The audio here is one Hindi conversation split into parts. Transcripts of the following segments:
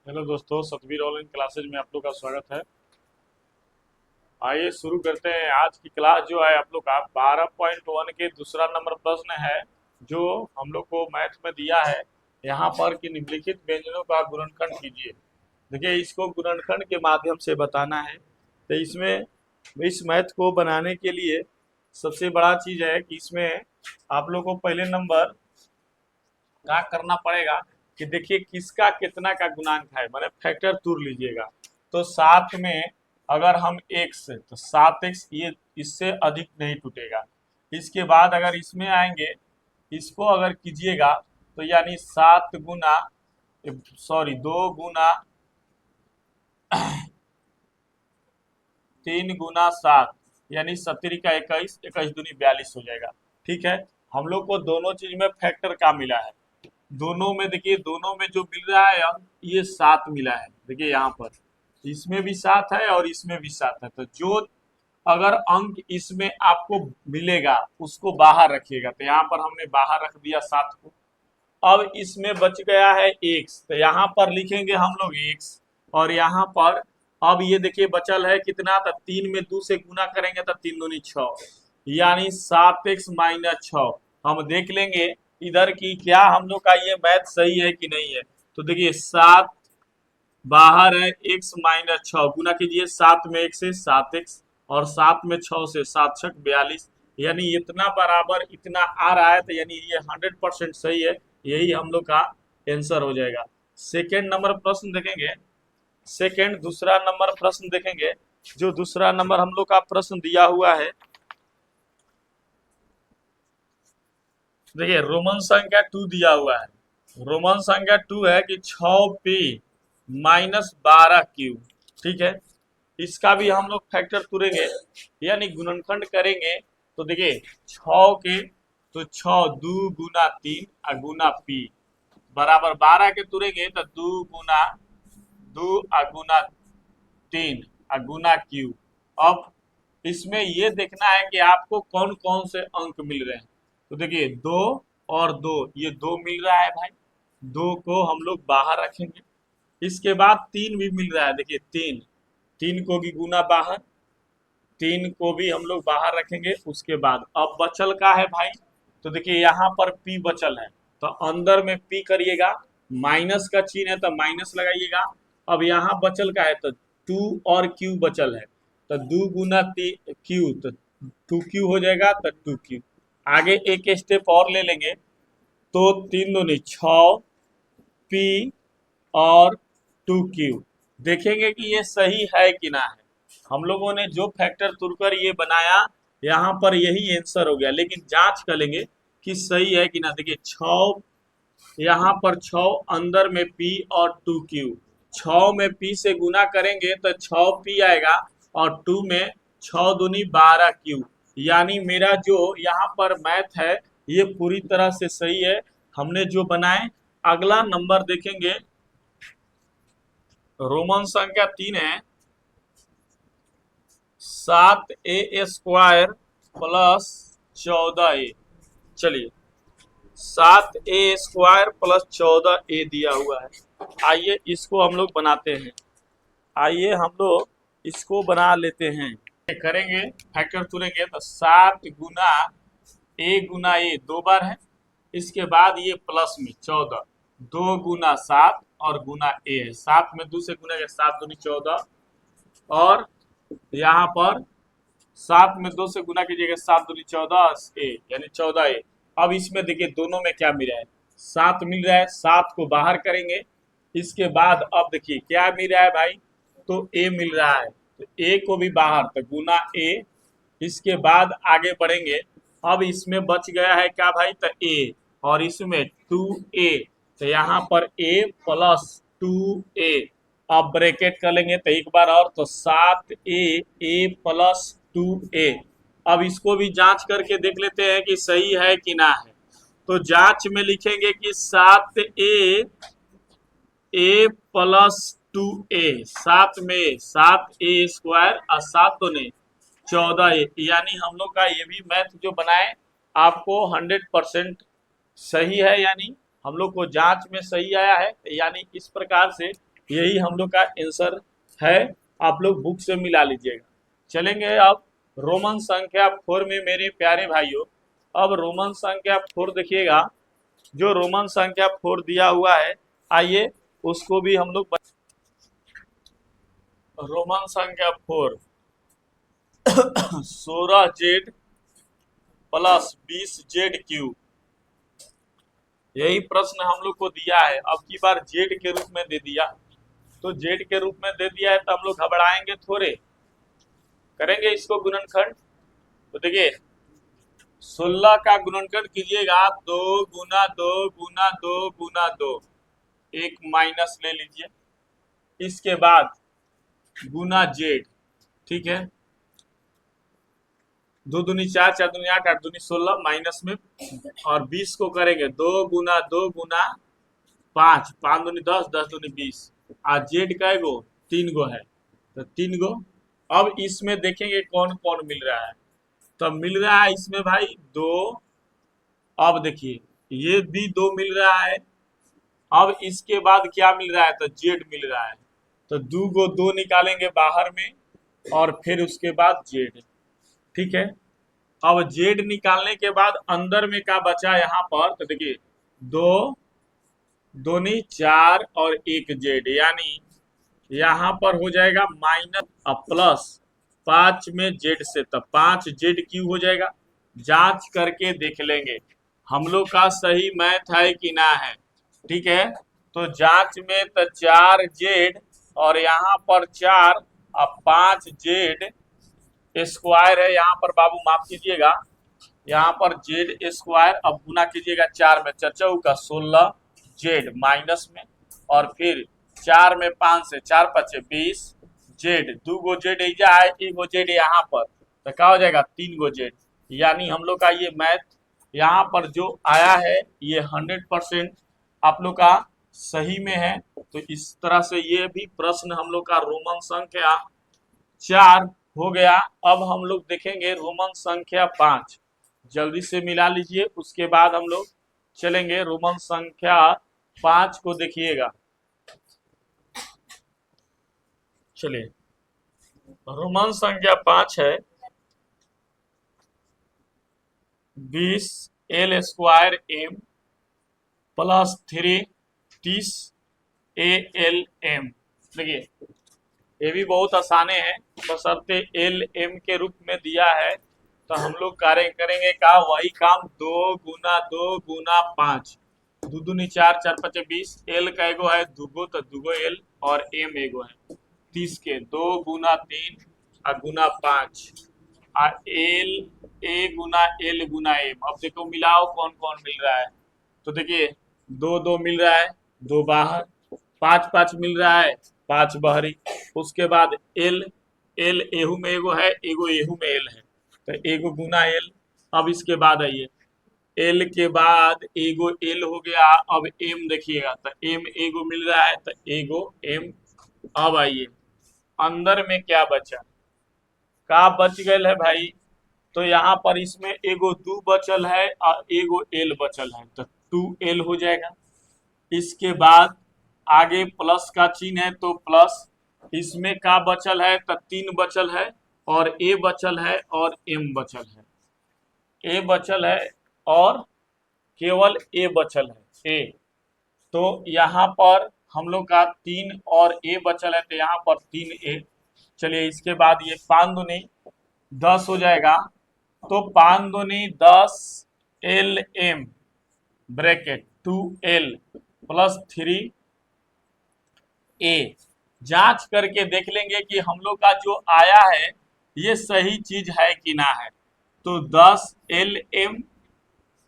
हेलो दोस्तों, सतवीर ऑनलाइन क्लासेज में आप लोग का स्वागत है। आइए शुरू करते हैं। आज की क्लास जो है आप लोग का 12.1 के दूसरा नंबर प्रश्न है जो हम लोग को मैथ में दिया है। यहाँ पर कि निम्नलिखित व्यंजनों का गुणनखंड कीजिए। देखिए, इसको गुणनखंड के माध्यम से बताना है। तो इसमें इस मैथ को बनाने के लिए सबसे बड़ा चीज है कि इसमें आप लोग को पहले नंबर क्या करना पड़ेगा कि देखिए किसका कितना का गुणांक है, माने फैक्टर तोड़ लीजिएगा। तो सात में अगर हम एक्स तो 7x ये इससे अधिक नहीं टूटेगा। इसके बाद अगर इसमें आएंगे, इसको अगर कीजिएगा तो यानी 7 गुना, सॉरी 2 गुना 3 गुना 7 यानी 7 का 21, 21 दूनी 42 हो जाएगा। ठीक है, हम लोग को दोनों चीज में फैक्टर का मिला है। दोनों में देखिए, दोनों में जो मिल रहा है अंक ये 7 मिला है। देखिए यहाँ पर इसमें भी 7 है और इसमें भी 7 है। तो जो अगर अंक इसमें आपको मिलेगा उसको बाहर रखिएगा। तो यहाँ पर हमने बाहर रख दिया 7 को। अब इसमें बच गया है x, तो यहाँ पर लिखेंगे हम लोग x। और यहाँ पर अब ये देखिए बचल है कितना, तो 3 में 2 से गुना करेंगे तो 3 दूनी 6 यानी 7x-6। हम देख लेंगे इधर की क्या हम लोग का ये मैथ सही है कि नहीं है। तो देखिए 7 बाहर है, x-6 गुना कीजिए। 7 में 1 से 7x और 7 में 6 से 7×6 = 42 यानी इतना बराबर इतना आ रहा है। तो यानी ये 100% सही है। यही हम लोग का आंसर हो जाएगा। सेकेंड नंबर प्रश्न देखेंगे। सेकेंड दूसरा नंबर प्रश्न देखेंगे। जो दूसरा नंबर हम लोग का प्रश्न दिया हुआ है, देखिए रोमन संख्या 2 दिया हुआ है। रोमन संख्या 2 है कि 6p-12q। ठीक है, इसका भी हम लोग फैक्टर तुरेंगे यानी गुणनखंड करेंगे। तो देखिए 6 के तो 6 2 गुना 3 गुना p बराबर 12 के तुरेंगे तो 2 गुना 3 गुना q। अब इसमें ये देखना है कि आपको कौन कौन से अंक मिल रहे हैं। तो देखिए 2 और 2, ये 2 मिल रहा है भाई, 2 को हम लोग बाहर रखेंगे। इसके बाद 3 भी मिल रहा है। देखिए 3, 3 को भी गुना बाहर, 3 को भी हम लोग बाहर रखेंगे। उसके बाद अब बचल का है भाई, तो देखिए यहाँ पर p बचल है तो अंदर में p करिएगा। माइनस का चिन्ह है तो माइनस लगाइएगा। अब यहाँ बचल का है तो 2 और q बचल है तो 2 गुना q तो 2q हो जाएगा तो 2q। आगे एक स्टेप और ले लेंगे तो 3 दूनी 6 p और 2q। देखेंगे कि ये सही है कि ना है। हम लोगों ने जो फैक्टर तुरकर ये बनाया यहाँ पर यही आंसर हो गया, लेकिन जांच कर लेंगे कि सही है कि ना। देखिए 6, यहाँ पर 6 अंदर में p और 2q, 6 में p से गुना करेंगे तो 6p आएगा और 2 में 6 दूनी 12q। यानी मेरा जो यहाँ पर मैथ है ये पूरी तरह से सही है, हमने जो बनाए। अगला नंबर देखेंगे, रोमन संख्या 3 है 7a² + 14a। चलिए 7a² + 14a दिया हुआ है। आइए इसको हम लोग बनाते हैं। आइए हम लोग इसको बना लेते हैं। करेंगे फैक्टर तुरेंगे तो 7 गुना a 2 बार है। इसके बाद ये प्लस में 14, 2 गुना 7 और गुना a है। 7 में 2 से गुना 7 दूनी 14 और यहाँ पर 7 में 2 से गुना कीजिएगा 7 दूनी 14 a यानी 14a। अब इसमें देखिए दोनों में क्या मिल रहा है, 7 मिल रहा है। 7 को बाहर करेंगे। इसके बाद अब देखिए क्या मिल रहा है भाई, तो a मिल रहा है तो a को भी बाहर तो गुना a। इसके बाद आगे बढ़ेंगे। अब इसमें बच गया है क्या भाई, तो a और इसमें 2a तो यहाँ पर a + 2a। अब ब्रैकेट कर लेंगे तो एक बार और तो 7a + 2a। अब इसको भी जांच करके देख लेते हैं कि सही है कि ना है। तो जांच में लिखेंगे कि 7a+ 2a, 7 में 7a² और 7 दूने 14a। यानी हम लोग का ये भी मैथ जो बनाए आपको 100% सही है, यानी हम लोग को जांच में सही आया है। यानी इस प्रकार से यही हम लोग का आंसर है। आप लोग बुक से मिला लीजिएगा। चलेंगे अब रोमन संख्या 4 में मेरे प्यारे भाइयों। अब रोमन संख्या 4 देखिएगा, जो रोमन संख्या 4 दिया हुआ है, आइए उसको भी हम लोग। रोमन संख्या 4 16Z प्लस 20Z क्यूब, यही प्रश्न हम लोग को दिया है। अब की बार जेड के रूप में दे दिया, तो जेड के रूप में दे दिया है तो हम लोग घबराएंगे थोड़े, करेंगे इसको गुणनखंड। तो देखिए 16 का गुणनखंड कीजिएगा, 2 गुना 2 गुना 2 गुना 2, एक माइनस ले लीजिए, इसके बाद गुना जेड, ठीक है। 2 दूनी 4, 4 दूनी 8, 8 दूनी 16, माइनस में, और 20 को करेंगे 2 गुना 2 गुना 5, 5 दूनी 10, 10 दूनी 20, और जेड का गो 3 गो है, तो 3 गो। अब इसमें देखेंगे कौन कौन मिल रहा है, तो मिल रहा है इसमें भाई 2। अब देखिए ये भी 2 मिल रहा है। अब इसके बाद क्या मिल रहा है, तो जेड मिल रहा है, तो 2 गो 2 निकालेंगे बाहर में, और फिर उसके बाद जेड, ठीक है। अब जेड निकालने के बाद अंदर में क्या बचा यहाँ पर, तो देखिए 2 दूनी 4 और 1 जेड, यानी यहाँ पर हो जाएगा माइनस और प्लस 5 में जेड से, तब 5Z क्यूब हो जाएगा। जांच करके देख लेंगे हम लोग का सही मैथ है कि ना है, ठीक है। तो जांच में तो 4Z और यहाँ पर 4 और 5Z स्क्वायर है, यहाँ पर बाबू माफ कीजिएगा, यहाँ पर जेड स्क्वायर, अब गुना कीजिएगा 4 में, चचौ का 16Z माइनस में, और फिर 4 में 5 से 4 पचे 20 जेड, 2 गो जेड एजा है, 1 गो जेड यहाँ पर, तो क्या हो जाएगा 3 गो जेड। यानी हम लोग का ये मैथ यहाँ पर जो आया है ये 100% आप लोग का सही में है। तो इस तरह से ये भी प्रश्न हम लोग का रोमन संख्या 4 हो गया। अब हम लोग देखेंगे रोमन संख्या 5, जल्दी से मिला लीजिए, उसके बाद हम लोग चलेंगे रोमन संख्या 5 को देखिएगा। चलिए रोमन संख्या 5 है 20L² प्लस 3 30ALM। देखिए ये भी बहुत आसाने हैं, बशर्ते एल एम के रूप में दिया है, तो हम लोग कार्य करेंगे का वही काम, 2 गुना 2 गुना 5, 2 दूनी 4, 4 पचे 20, एल का एगो है 2 गो, तो 2 गो एल, और एम एगो है 30 के, 2 गुना 3 और गुना 5, और एल ए गुना एल गुना एम। अब देखो मिलाओ कौन कौन मिल रहा है, तो देखिए 2 2 मिल रहा है, 2 बाहर, 5 5 मिल रहा है, 5 बहरी, उसके बाद एल, एल एहू में एगो है, एगो एहू में एल है, तो एगो गुना एल। अब इसके बाद आइए एल के बाद एगो एल हो गया, अब एम देखिएगा, तो एम एगो मिल रहा है, तो एगो एम। अब आइए अंदर में क्या बचा, का बच गए है भाई, तो यहाँ पर इसमें एगो 2 बचल है और एगो एल बचल है, तो 2L हो जाएगा। इसके बाद आगे प्लस का चिन्ह है, तो प्लस, इसमें का बचल है, तो 3 बचल है, और ए बचल है, और एम बचल है, ए बचल है, और केवल ए बचल है, ए। तो यहाँ पर हम लोग का 3 और ए बचल है, तो यहाँ पर 3A। चलिए इसके बाद ये 5 दूनी 10 हो जाएगा, तो 5 दूनी 10LM bracket 2L plus 3A। जांच करके देख लेंगे कि हम लोग का जो आया है ये सही चीज है कि ना है, तो 10LM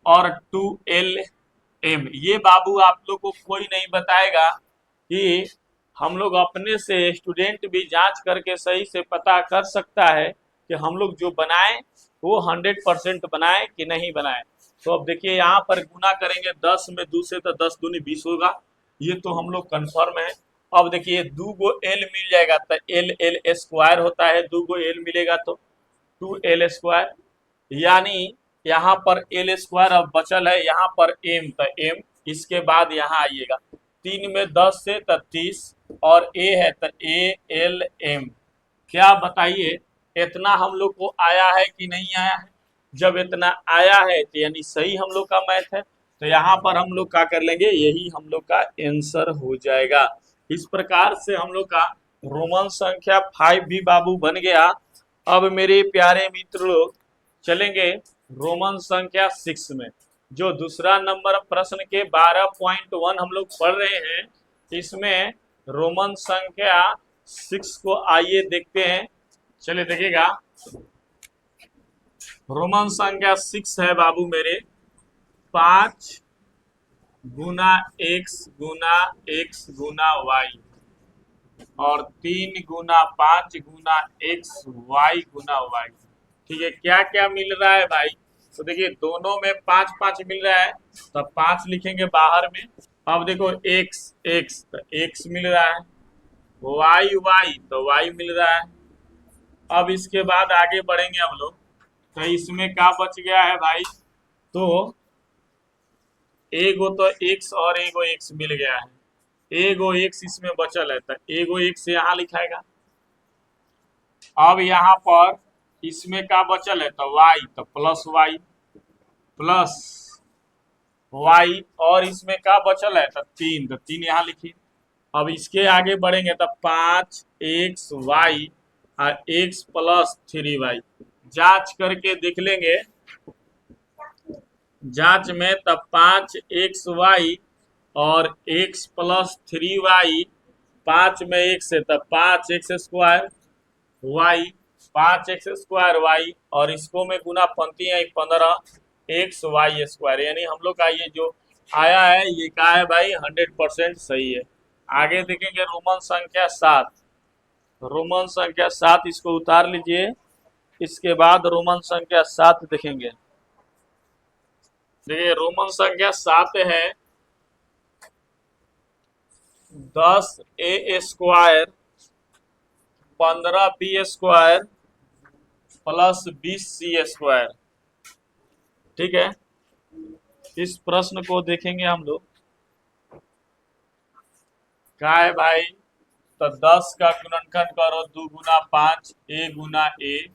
और 2LM, ये बाबू आप लोग को कोई नहीं बताएगा, कि हम लोग अपने से स्टूडेंट भी जांच करके सही से पता कर सकता है कि हम लोग जो बनाए वो 100% बनाए कि नहीं बनाए। तो अब देखिए यहाँ पर गुना करेंगे 10 में 2 से, तो 10 दूनी 20 होगा, ये तो हम लोग कंफर्म है। अब देखिए 2 गो एल मिल जाएगा, तो एल एल स्क्वायर होता है, 2 गो एल मिलेगा तो 2L², यानी यहाँ पर L² अब बचल है, यहाँ पर M, तो M, इसके बाद यहाँ आइएगा 3 में 10 से तो 30 और ए है तो ALM। क्या बताइए, इतना हम लोग को आया है कि नहीं आया है? जब इतना आया है तो यानी सही हम लोग का मैथ है, तो यहाँ पर हम लोग क्या कर लेंगे, यही हम लोग का आंसर हो जाएगा। इस प्रकार से हम लोग का रोमन संख्या 5 भी बाबू बन गया। अब मेरे प्यारे मित्र लोग चलेंगे रोमन संख्या 6 में, जो दूसरा नंबर प्रश्न के 12.1 हम लोग पढ़ रहे हैं। इसमें रोमन संख्या 6 को आइए देखते हैं। चलिए देखिएगा, रोमन संख्या 6 है बाबू मेरे 5 गुना x गुना वाई और 3 गुना 5 गुना एक्स वाई गुना वाई। ठीक है, क्या क्या मिल रहा है भाई? तो देखिए दोनों में 5 5 मिल रहा है, तो 5 लिखेंगे बाहर में। अब देखो x x तो x मिल रहा है, वाई वाई तो वाई मिल रहा है। अब इसके बाद आगे बढ़ेंगे हम लोग, तो इसमें क्या बच गया है भाई? तो एगो तो x और एगो x मिल गया है, एगो x इसमें बचल है तो एगो x यहाँ लिखाएगा। अब यहाँ पर इसमें क्या बचल है तो y, तो प्लस y और इसमें क्या बचल है तो 3, तो 3 यहाँ लिखिए। अब इसके आगे बढ़ेंगे तो 5xy और x प्लस 3y। जांच करके देख लेंगे, जांच में तब 5xy और x प्लस 3y, 5 में x है तब 5x square y, 5x square y और इसको में गुना पंक्ति है 15xy स्क्वायर। यानी हम लोग का ये जो आया है ये क्या है भाई? 100% सही है। आगे देखेंगे रोमन संख्या 7। रोमन संख्या 7 इसको उतार लीजिए, इसके बाद रोमन संख्या 7 देखेंगे। देखिए रोमन संख्या 7 है 10a square 15b square plus 20c square. ठीक है, इस प्रश्न को देखेंगे हम लोग। क्या है भाई? तो 10 का गुणनखंड करो 2 गुना 5 a गुना a,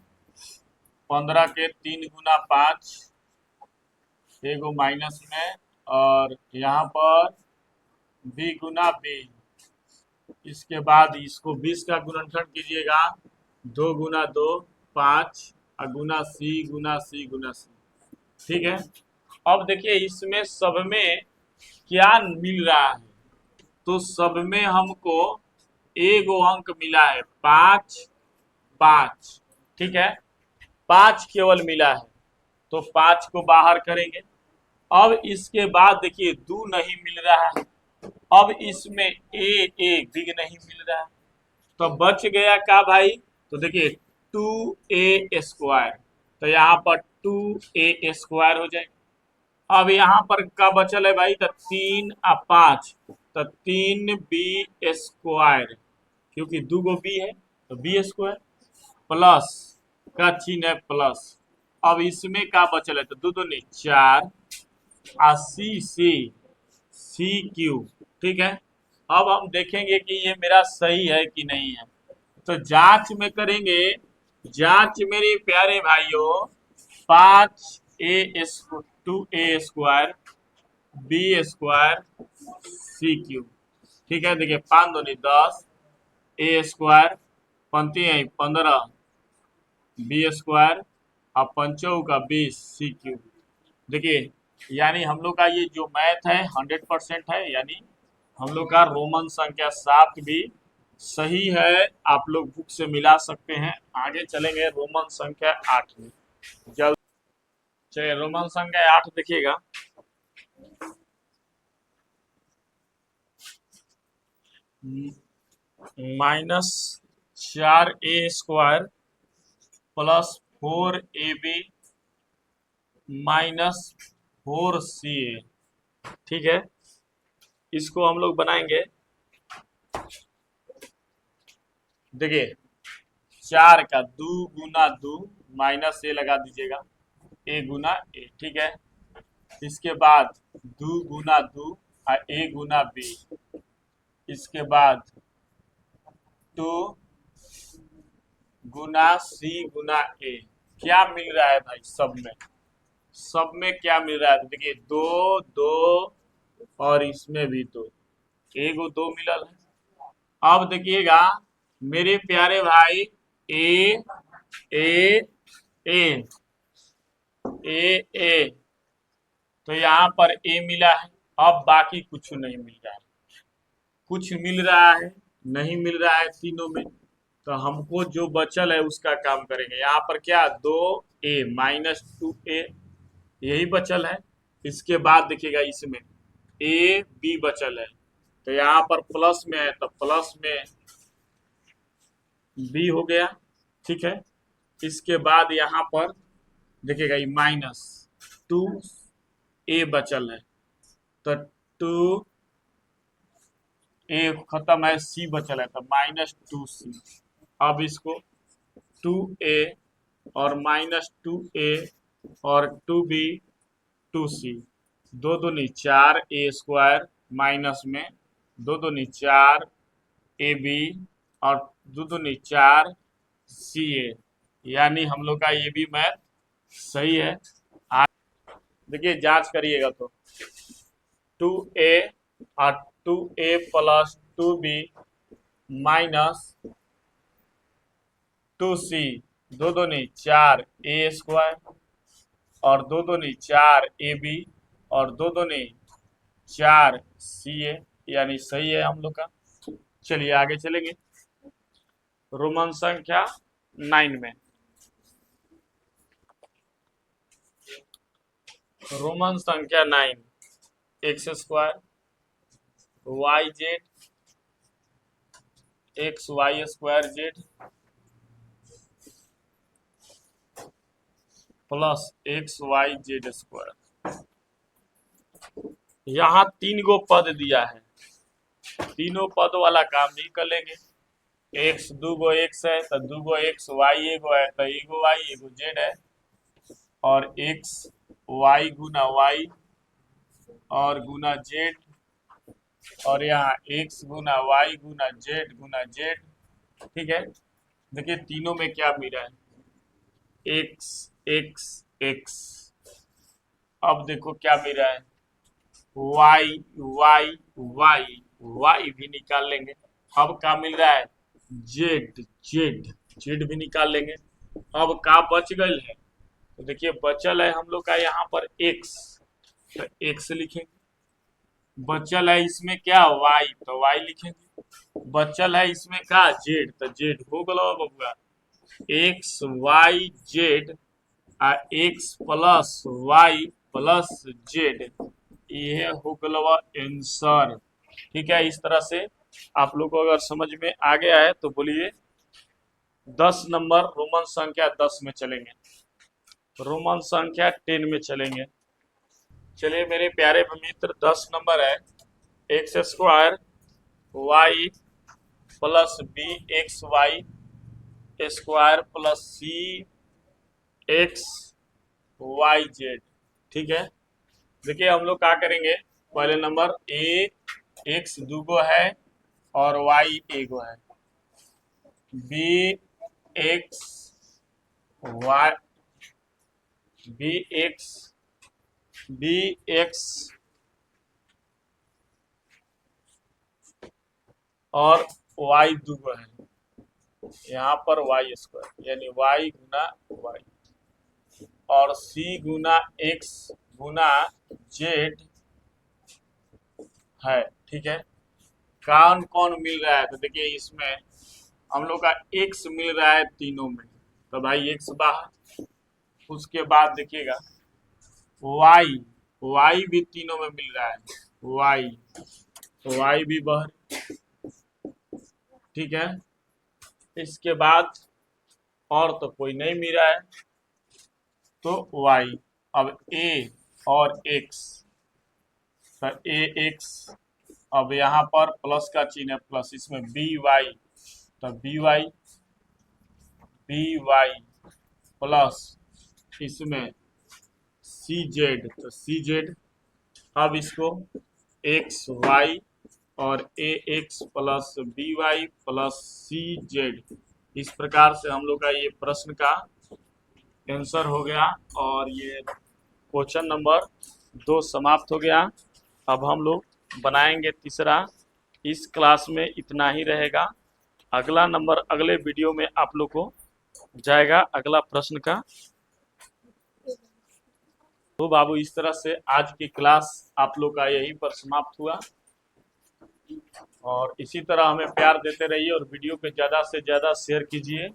15 के 3 गुना 5 एगो माइनस में, और यहाँ पर b गुना b। इसके बाद इसको 20 का गुणनखंड कीजिएगा 2 गुना 2 5 और गुना c गुना c गुना c। ठीक है, अब देखिए इसमें सब में क्या मिल रहा है? तो सब में हमको एगो अंक मिला है 5 5। ठीक है, 5 केवल मिला है, तो 5 को बाहर करेंगे। अब इसके बाद देखिए 2 नहीं मिल रहा है, अब इसमें एक भी नहीं मिल रहा है, तो बच गया क्या भाई? तो देखिए 2a स्क्वायर, तो यहाँ पर 2a स्क्वायर हो जाएगा। अब यहाँ पर क्या बचल है भाई? तो 3 और 5, तो 3b स्क्वायर, क्योंकि 2 गो b है तो b स्क्वायर प्लस का चिन्ह है प्लस। अब इसमें क्या बचल है? तो 2 2 नहीं 4 और सी क्यू। ठीक है, अब हम देखेंगे कि ये मेरा सही है कि नहीं है, तो जांच में करेंगे। जांच मेरे प्यारे भाइयों, 5a 2a square b square C Q. ठीक है, देखिए 5 2 10 a स्क्वायर पंक्ति है 15 b स्क्वायर और पंचों का 20 सी क्यू। देखिए यानी हम लोग का ये जो मैथ है 100% है, यानी हम लोग का रोमन संख्या 7 भी सही है। आप लोग बुक से मिला सकते हैं। आगे चलेंगे रोमन संख्या 8 में। जल्द चलिए रोमन संख्या 8 देखिएगा। -4a square plus 4ab -4ca। ठीक है, इसको हम लोग बनाएंगे। देखिए 4 का 2 गुना 2 माइनस ए लगा दीजिएगा, ए गुना ए। ठीक है, इसके बाद 2 गुना 2 और ए गुना बी, इसके बाद 2 गुना सी गुना ए। क्या मिल रहा है भाई सब में क्या मिल रहा है? तो देखिए 2 2 और इसमें भी 2, एगो 2 मिलल है। अब देखिएगा मेरे प्यारे भाई, ए ए ए ए ए, तो यहाँ पर ए मिला है। अब बाकी कुछ नहीं मिल रहा है, कुछ मिल रहा है नहीं मिल रहा है तीनों में। तो हमको जो बचल है उसका काम करेंगे। यहाँ पर क्या 2a -2a यही बचल है। इसके बाद देखिएगा इसमें ए बी बचल है, तो यहाँ पर प्लस में है तो प्लस में बी हो गया। ठीक है, इसके बाद यहाँ पर देखिएगा ये -2a बचल है, तो 2a खत्म है, सी बचल है तो -2c। अब इसको 2a और -2a और 2b 2c, 2 दूनी 4a² माइनस में 2 दूनी 4ab और 2 दूनी 4ca, यानी हम लोग का ये भी मैथ सही है। देखिए जांच करिएगा तो 2a और 2a plus 2b minus 2c, 2 दूनी 4a² और 2 दूनी 4ab और 2 दूनी 4ca, यानी सही है हम लोग का। चलिए आगे चलेंगे रोमन संख्या 9 में। रोमन संख्या 9, x² yz xy² plus xyz²। यहाँ 3 गो पद दिया है, तीनों पद वाला काम भी कर लेंगे। x 2 गो x है तो 2 गो x, y एगो है तो एगो y एगो z है, और x y गुना y और गुना z, और यहाँ x गुना y गुना z। ठीक है, देखिए तीनों में क्या मिल रहा है, x x x। अब देखो क्या मिल रहा है, y y y y भी निकाल लेंगे। अब क्या मिल रहा है, z z z भी निकाल लेंगे। अब का बच गई है, तो देखिए बचल है हम लोग का यहाँ पर x, तो x लिखेंगे। बचल है इसमें क्या y, तो y लिखेंगे। बचल है इसमें का z, तो z हो गया बबुआ, x y z x plus y plus z, ये हो गया आंसर। ठीक है, इस तरह से आप लोग को अगर समझ में आ गया है तो बोलिए 10 नंबर रोमन संख्या 10 में चलेंगे, रोमन संख्या 10 में चलेंगे। चलिए मेरे प्यारे मित्र 10 नंबर है x² y plus b xy² plus c x y z। ठीक है, देखिए हम लोग क्या करेंगे, पहले नंबर a x 2 गो है और y एगो है, b x y b x और y 2 गो है, यहाँ पर y² यानी y गुना y, और c गुना x गुना z है। ठीक है, कौन कौन मिल रहा है, तो देखिए इसमें हम लोग का x मिल रहा है तीनों में, तो भाई x बाहर। उसके बाद देखिएगा y भी तीनों में मिल रहा है, y भी बाहर। ठीक है, इसके बाद और तो कोई नहीं मिल रहा है, तो y। अब a और x, तो ax, अब यहाँ पर प्लस का चिन्ह है प्लस, इसमें by, तो by प्लस इसमें cz, तो cz। अब इसको xy और a x plus b y plus c z. इस प्रकार से हम लोग का ये प्रश्न का आंसर हो गया और ये क्वेश्चन नंबर 2 समाप्त हो गया। अब हम लोग बनाएंगे तीसरा। इस क्लास में इतना ही रहेगा। अगला नंबर अगले वीडियो में आप लोग को जाएगा अगला प्रश्न का। तो बाबू इस तरह से आज की क्लास आप लोग का यहीं पर समाप्त हुआ और इसी तरह हमें प्यार देते रहिए और वीडियो को ज़्यादा से ज़्यादा शेयर कीजिए।